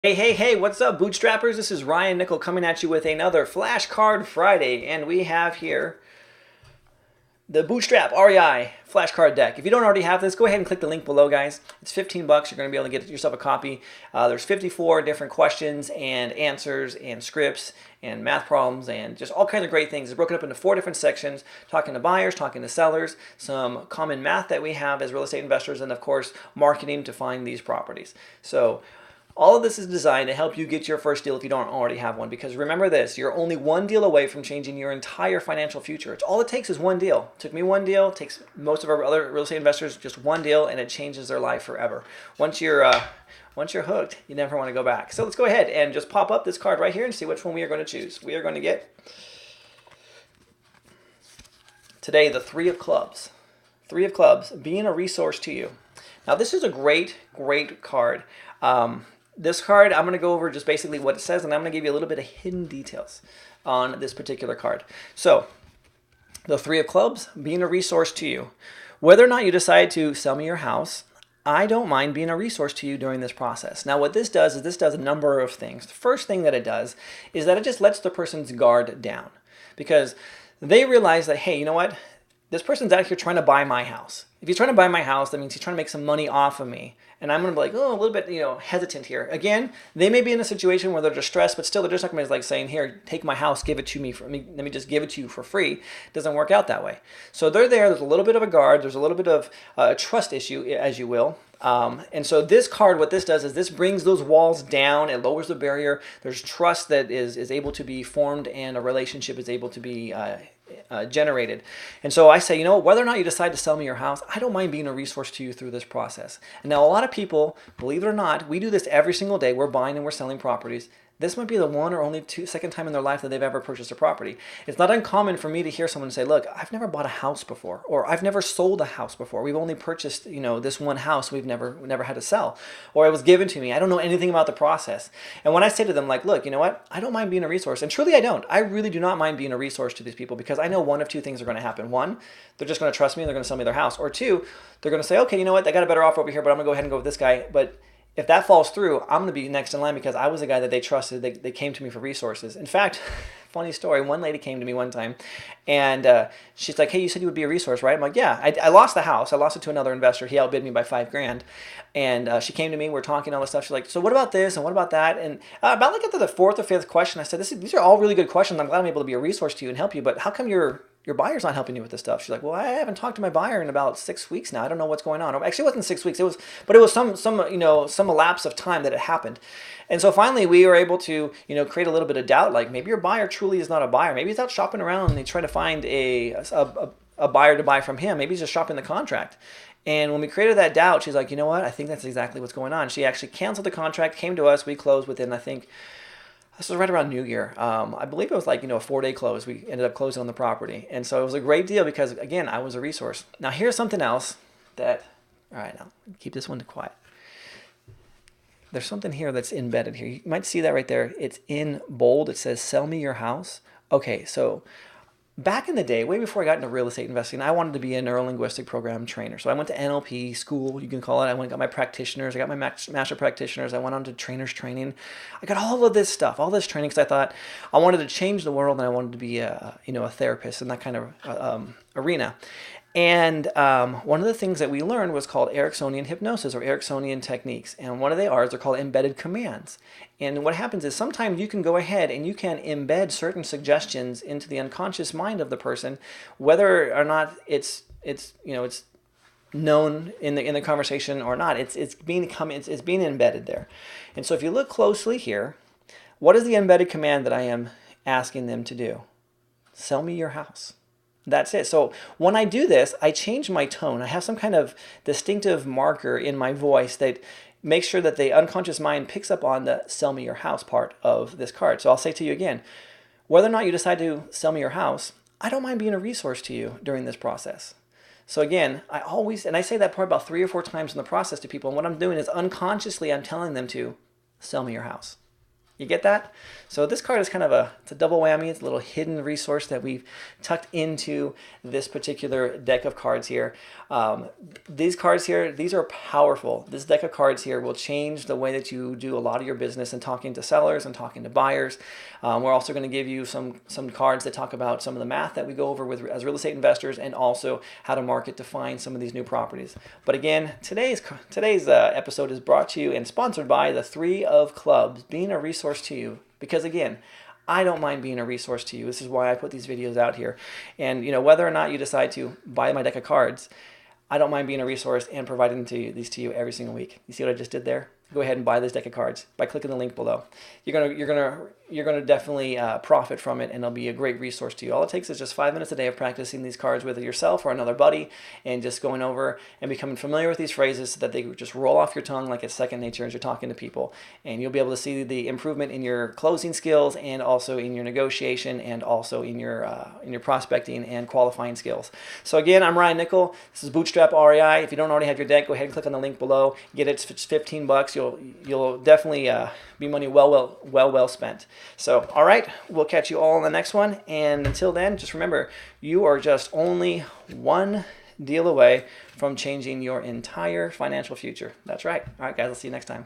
Hey, what's up, Bootstrappers? This is Ryan Nickel coming at you with another Flashcard Friday, and we have here the Bootstrap REI flashcard deck. If you don't already have this, go ahead and click the link below, guys. It's 15 bucks. You're going to be able to get yourself a copy. There's 54 different questions and answers and scripts and math problems and just all kinds of great things. It's broken up into 4 different sections, talking to buyers, talking to sellers, some common math that we have as real estate investors, and of course, marketing to find these properties. So all of this is designed to help you get your first deal if you don't already have one. Because remember this, you're only one deal away from changing your entire financial future. It's all it takes is one deal. It took me one deal. It takes most of our other real estate investors just one deal, and it changes their life forever. Once you're hooked, you never want to go back. So let's go ahead and just pop up this card right here and see which one we are going to choose. We are going to get today the Three of Clubs. Three of Clubs, being a resource to you. Now this is a great card. This card, I'm going to go over just basically what it says, and I'm going to give you a little bit of hidden details on this particular card. So, the Three of Clubs, being a resource to you. Whether or not you decide to sell me your house, I don't mind being a resource to you during this process. Now, what this does is this does a number of things. The first thing that it does is that it just lets the person's guard down, because they realize that, hey, you know what? This person's out here trying to buy my house. If he's trying to buy my house, that means he's trying to make some money off of me. And I'm going to be like, oh, a little bit, hesitant here. Again, they may be in a situation where they're distressed, but still they're just not going to be like saying, here, take my house, give it to me. Let me just give it to you for free. It doesn't work out that way. So they're there. There's a little bit of a guard. There's a little bit of a trust issue, as you will. And so this card, what this does is this brings those walls down. It lowers the barrier. There's trust that is able to be formed, and a relationship is able to be generated. And so I say, whether or not you decide to sell me your house, I don't mind being a resource to you through this process. And now a lot of people, believe it or not, we do this every single day. We're buying and we're selling properties. This might be the one or only second time in their life that they've ever purchased a property. It's not uncommon for me to hear someone say, look, I've never bought a house before, or I've never sold a house before. We've only purchased, this one house we've never had to sell, or it was given to me. I don't know anything about the process. And when I say to them, like, look, you know what? I don't mind being a resource. And truly I don't. I really do not mind being a resource to these people, because I know one of two things are going to happen. One, they're just going to trust me and they're going to sell me their house. Or two, they're going to say, okay, you know what? They got a better offer over here, but I'm going to go ahead and go with this guy. But if that falls through, I'm going to be next in line, because I was the guy that they trusted. They came to me for resources. In fact, funny story, one lady came to me one time, and she's like, hey, you said you would be a resource, right? I'm like, yeah. I lost the house. I lost it to another investor. He outbid me by $5,000. And she came to me. We're talking all this stuff. She's like, so what about this and what about that? And about like after the 4th or 5th question, I said, these are all really good questions. I'm glad I'm able to be a resource to you and help you, but how come your buyer's not helping you with this stuff? She's like, well, I haven't talked to my buyer in about 6 weeks now. I don't know what's going on. Actually, it wasn't 6 weeks. It was some elapse of time that it happened. And so finally we were able to, create a little bit of doubt. Like, maybe your buyer truly is not a buyer. Maybe he's out shopping around and he's trying to find a buyer to buy from him. Maybe he's just shopping the contract. And when we created that doubt, she's like, you know what? I think that's exactly what's going on. She actually canceled the contract, came to us. We closed within, I think, this was right around New Year. I believe it was like, a 4-day close. We ended up closing on the property. And so it was a great deal because, again, I was a resource. Now, here's something else that, all right, now keep this one quiet. There's something here that's embedded here. You might see that right there. It's in bold. It says, sell me your house. Okay, so back in the day, way before I got into real estate investing, I wanted to be a neurolinguistic program trainer. So I went to NLP school, you can call it. I went and got my practitioners. I got my master practitioners. I went on to trainers training. I got all of this stuff, all this training, because I thought I wanted to change the world and I wanted to be a therapist in that kind of arena. And one of the things that we learned was called Ericksonian hypnosis, or Ericksonian techniques. And one of they're called embedded commands. And what happens is sometimes you can go ahead and you can embed certain suggestions into the unconscious mind of the person, whether or not it's known in the conversation or not. It's being embedded there. And so if you look closely here, what is the embedded command that I am asking them to do? Sell me your house. That's it. So when I do this, I change my tone. I have some kind of distinctive marker in my voice that makes sure that the unconscious mind picks up on the sell me your house part of this card. So I'll say to you again, whether or not you decide to sell me your house, I don't mind being a resource to you during this process. So again, I say that part about 3 or 4 times in the process to people. And what I'm doing is unconsciously I'm telling them to sell me your house. You get that? So this card is kind of it's a double whammy. It's a little hidden resource that we've tucked into this particular deck of cards here. These cards here, these are powerful. This deck of cards here will change the way that you do a lot of your business and talking to sellers and talking to buyers. We're also going to give you some cards that talk about some of the math that we go over with as real estate investors, and also how to market to find some of these new properties. But again, today's episode is brought to you and sponsored by the Three of Clubs, being a resource to you. Because again, I don't mind being a resource to you. This is why I put these videos out here. And whether or not you decide to buy my deck of cards, I don't mind being a resource and providing these to you every single week. You see what I just did there? Go ahead and buy this deck of cards by clicking the link below. You're gonna definitely profit from it, and it'll be a great resource to you. All it takes is just 5 minutes a day of practicing these cards with yourself or another buddy, and just going over and becoming familiar with these phrases so that they just roll off your tongue like it's second nature as you're talking to people. And you'll be able to see the improvement in your closing skills, and also in your negotiation, and also in your prospecting and qualifying skills. So again, I'm Ryan Nickel. This is Bootstrap REI. If you don't already have your deck, go ahead and click on the link below. Get it. It's $15. You'll definitely be money well spent. So, all right, we'll catch you all in the next one. And until then, just remember, you are just only one deal away from changing your entire financial future. That's right. All right, guys, I'll see you next time.